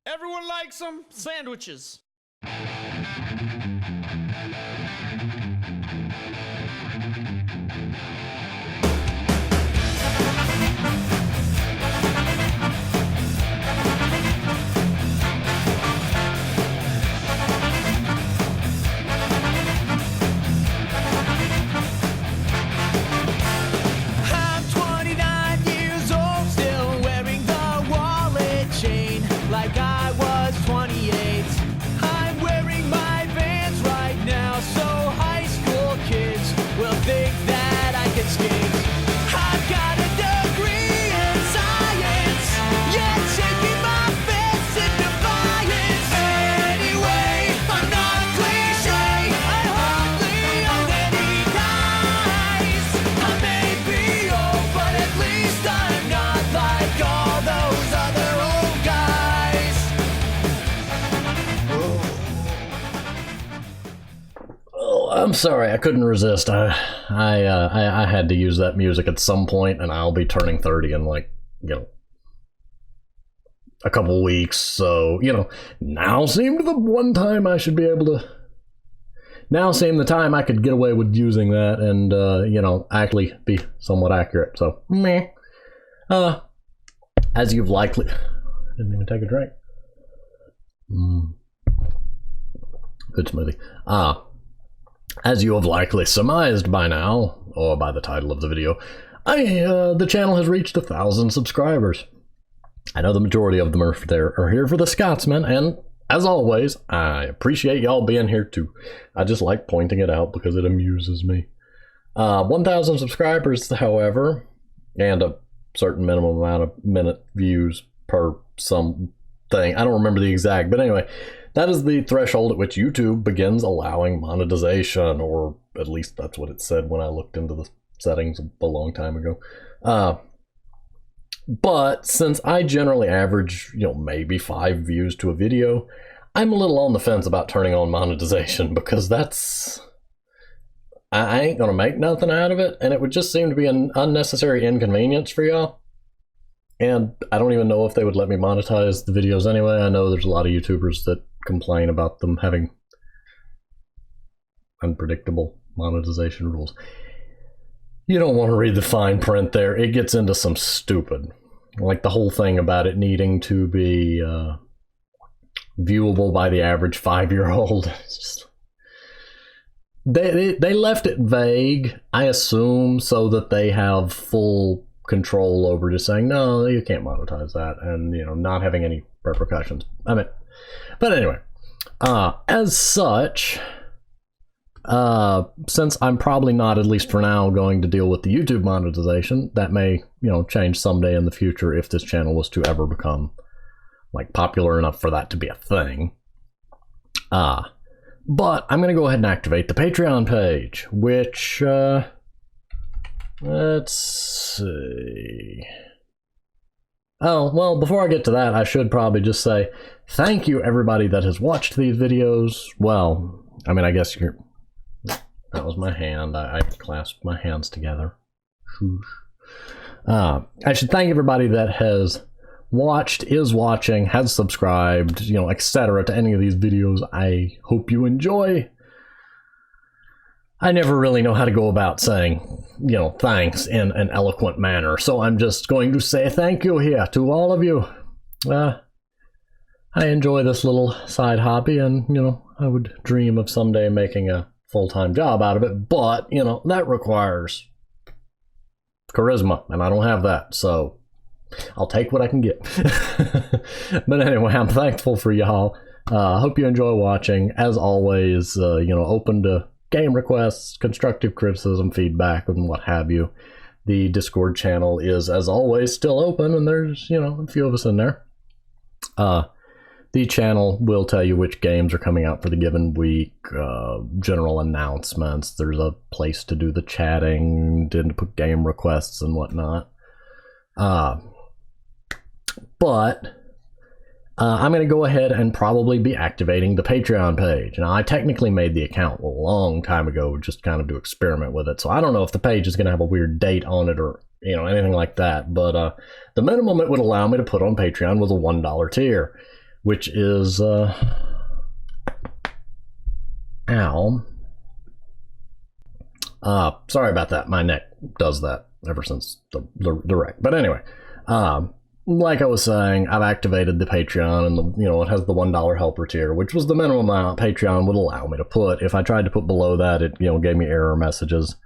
Everyone likes them. Sandwiches. I'm 29 years old, still wearing the wallet chain like I was 28. I'm wearing my Vans right now, so high school kids will think that I can skate. I've got a degree in science, yet shaking my fist in defiance. Anyway, I'm not cliche, I hardly own any ties. I may be old, but at least I'm not like all those other old guys. Oh, I'm sorry, I couldn't resist. I had to use that music at some point, and I'll be turning 30 in a couple weeks. So now seemed the one time I should be able to. Now seemed the time I could get away with using that, and actually be somewhat accurate. So meh. As you've likely didn't even take a drink. Good smoothie. As you have likely surmised by now, or by the title of the video, the channel has reached 1,000 subscribers. I know the majority of them are here for the Scotsman, and as always, I appreciate y'all being here too. I just like pointing it out because it amuses me. 1,000 subscribers, however, and a certain minimum amount of minute views per something. I don't remember the exact, but anyway, that is the threshold at which YouTube begins allowing monetization, or at least that's what it said when I looked into the settings a long time ago. But since I generally average, maybe 5 views to a video, I'm a little on the fence about turning on monetization, because I ain't gonna make nothing out of it, and it would just seem to be an unnecessary inconvenience for y'all. And I don't even know if they would let me monetize the videos anyway. I know there's a lot of YouTubers that complain about them having unpredictable monetization rules. You don't want to read the fine print there. It gets into some stupid, like the whole thing about it needing to be viewable by the average 5-year-old. It's just, they left it vague, I assume, so that they have full control over just saying, no, you can't monetize that, and not having any repercussions. But anyway, as such, since I'm probably not, at least for now, going to deal with the YouTube monetization, that may change someday in the future if this channel was to ever become popular enough for that to be a thing. But I'm gonna go ahead and activate the Patreon page, which let's see. Oh, well, before I get to that, I should probably just say thank you everybody that has watched these videos. Well, I guess that was my hand. I clasped my hands together. I should thank everybody that has watched, is watching, has subscribed, etc. to any of these videos. I hope you enjoy. I never really know how to go about saying, thanks in an eloquent manner, so I'm just going to say thank you here to all of you. I enjoy this little side hobby, and, I would dream of someday making a full-time job out of it, but, that requires charisma, and I don't have that, so I'll take what I can get. But anyway, I'm thankful for y'all. Hope you enjoy watching. As always, open to game requests, constructive criticism, feedback, and what have you. The Discord channel is, as always, still open, and there's, a few of us in there. The channel will tell you which games are coming out for the given week, general announcements. There's a place to do the chatting, to put game requests and whatnot. But I'm going to go ahead and probably be activating the Patreon page. Now, I technically made the account a long time ago, just kind of to experiment with it. So I don't know if the page is going to have a weird date on it or, anything like that. But the minimum it would allow me to put on Patreon was a $1 tier. which is ow. Sorry about that. My neck does that ever since the wreck. But anyway, like I was saying, I've activated the Patreon, and it has the $1 helper tier, which was the minimum amount Patreon would allow me to put. If I tried to put below that, it gave me error messages.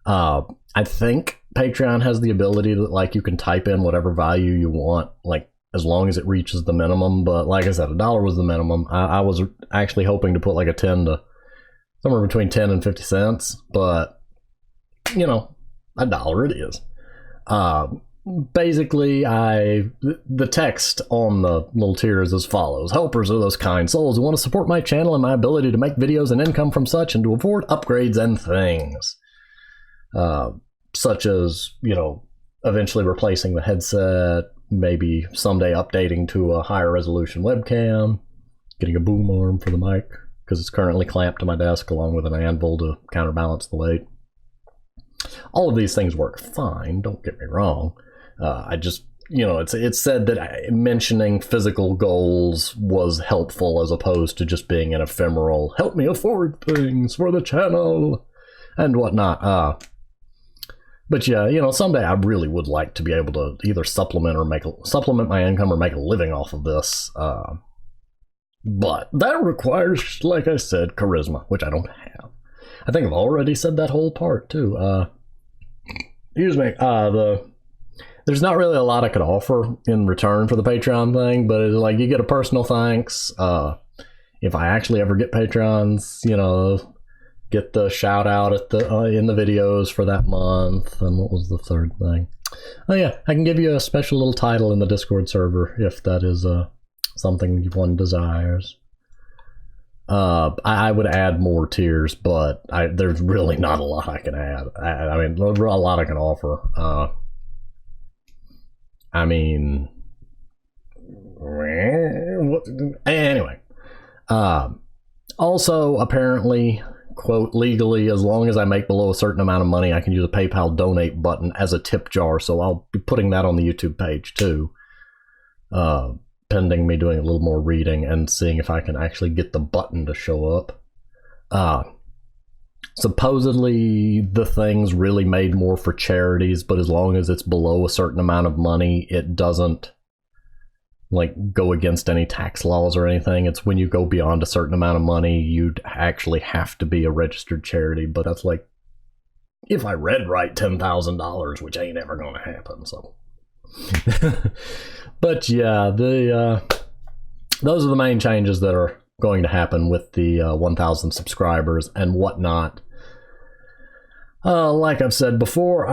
I think Patreon has the ability to you can type in whatever value you want, as long as it reaches the minimum. But like I said, $1 was the minimum. I was actually hoping to put a 10 to somewhere between 10 and 50 cents, but $1 it is. Basically, the text on the little tier is as follows. Helpers are those kind souls who want to support my channel and my ability to make videos and income from such, and to afford upgrades and things. Such as, eventually replacing the headset, maybe someday updating to a higher resolution webcam, getting a boom arm for the mic, because it's currently clamped to my desk along with an anvil to counterbalance the weight. All of these things work fine, don't get me wrong. I just, it's said that mentioning physical goals was helpful as opposed to just being an ephemeral, help me afford things for the channel and whatnot. But yeah, someday I really would like to be able to either supplement my income or make a living off of this. But that requires, like I said, charisma, which I don't have. I think I've already said that whole part too. Excuse me. There's not really a lot I could offer in return for the Patreon thing, but it's you get a personal thanks. If I actually ever get Patrons, get the shout out at in the videos for that month. And what was the third thing? Oh yeah, I can give you a special little title in the Discord server if that is something one desires. I would add more tiers, but there's really not a lot I can add. There's a lot I can offer. Anyway. Also, apparently, quote, legally, as long as I make below a certain amount of money, I can use a PayPal donate button as a tip jar. So I'll be putting that on the YouTube page too. Pending me doing a little more reading and seeing if I can actually get the button to show up. Supposedly the thing's really made more for charities, but as long as it's below a certain amount of money, it doesn't go against any tax laws or anything. It's when you go beyond a certain amount of money, you'd actually have to be a registered charity. But that's if I read right, $10,000, which ain't ever gonna happen. So but yeah, those are the main changes that are going to happen with the 1,000 subscribers and whatnot. Like I've said before,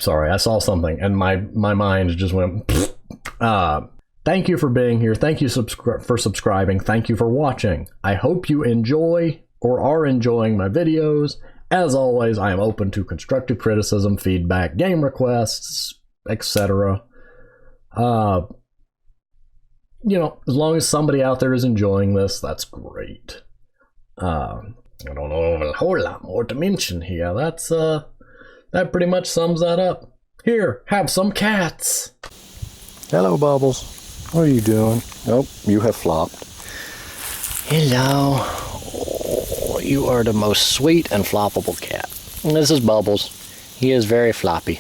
sorry, I saw something and my mind just went. Thank you for being here. Thank you for subscribing. Thank you for watching. I hope you enjoy or are enjoying my videos. As always, I am open to constructive criticism, feedback, game requests, etc. As long as somebody out there is enjoying this, that's great. I don't know a whole lot more to mention here. That pretty much sums that up. Here, have some cats. Hello, Bubbles. What are you doing? Oh, you have flopped. Hello. Oh, you are the most sweet and floppable cat. And this is Bubbles. He is very floppy.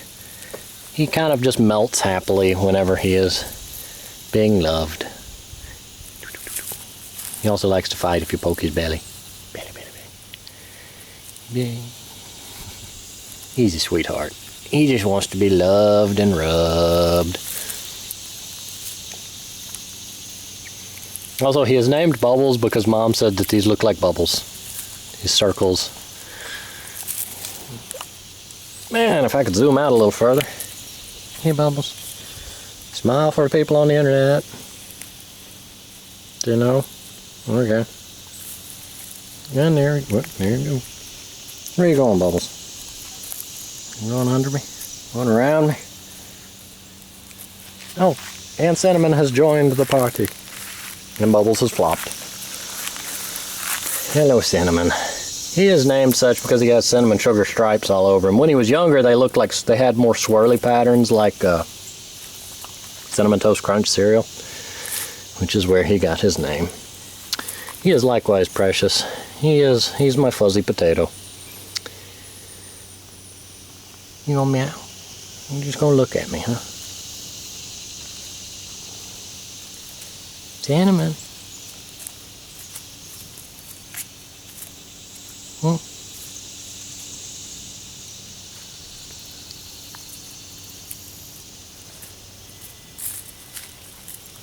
He kind of just melts happily whenever he is being loved. He also likes to fight if you poke his belly. Belly, belly, belly. Yay. He's a sweetheart. He just wants to be loved and rubbed. Also, he is named Bubbles because Mom said that these look like bubbles. These circles. Man, if I could zoom out a little further. Hey, Bubbles. Smile for the people on the internet. Do you know? Okay. And there you go. Where are you going, Bubbles? You going under me? Going around me? Oh, and Cinnamon has joined the party. And Bubbles has flopped. Hello, Cinnamon. He is named such because he has cinnamon sugar stripes all over him. When he was younger, they looked like they had more swirly patterns, like Cinnamon Toast Crunch cereal, which is where he got his name. He is likewise precious. He's my fuzzy potato. You gonna meow? You're just gonna look at me, huh? Cinnamon.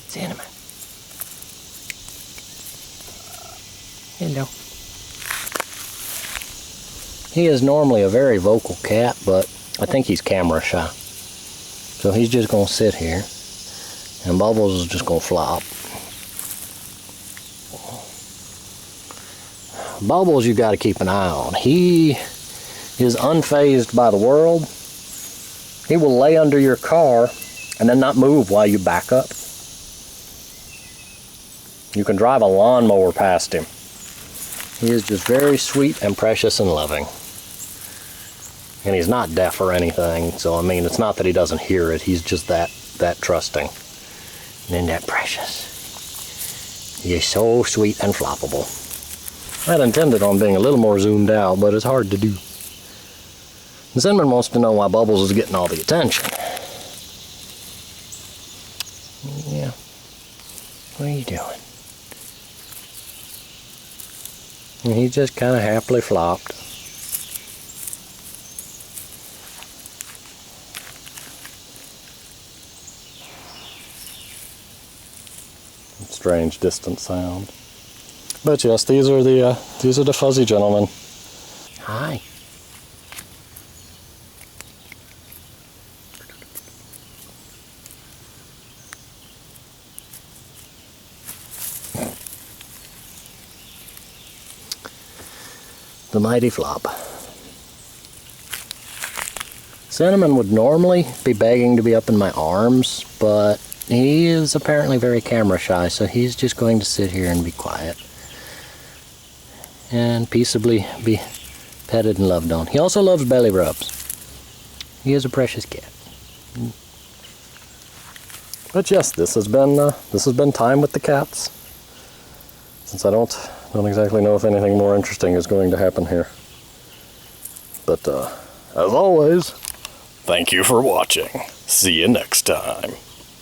Cinnamon. Hello. He is normally a very vocal cat, but I think he's camera shy. So he's just gonna sit here, and Bubbles is just gonna flop. Bubbles, you gotta keep an eye on. He is unfazed by the world. He will lay under your car and then not move while you back up. You can drive a lawnmower past him. He is just very sweet and precious and loving. And he's not deaf or anything, so I mean, it's not that he doesn't hear it, he's just that trusting. And then that precious. He is so sweet and floppable. I had intended on being a little more zoomed out, but it's hard to do. And Cinnamon wants to know why Bubbles is getting all the attention. Yeah. What are you doing? And he just kind of happily flopped. Strange distant sound. But yes, these are the fuzzy gentlemen. Hi. The mighty Flop. Cinnamon would normally be begging to be up in my arms, but he is apparently very camera shy, so he's just going to sit here and be quiet. And peaceably be petted and loved on. He also loves belly rubs. He is a precious cat. But yes, this has been time with the cats. Since I don't exactly know if anything more interesting is going to happen here. But as always, thank you for watching. See you next time.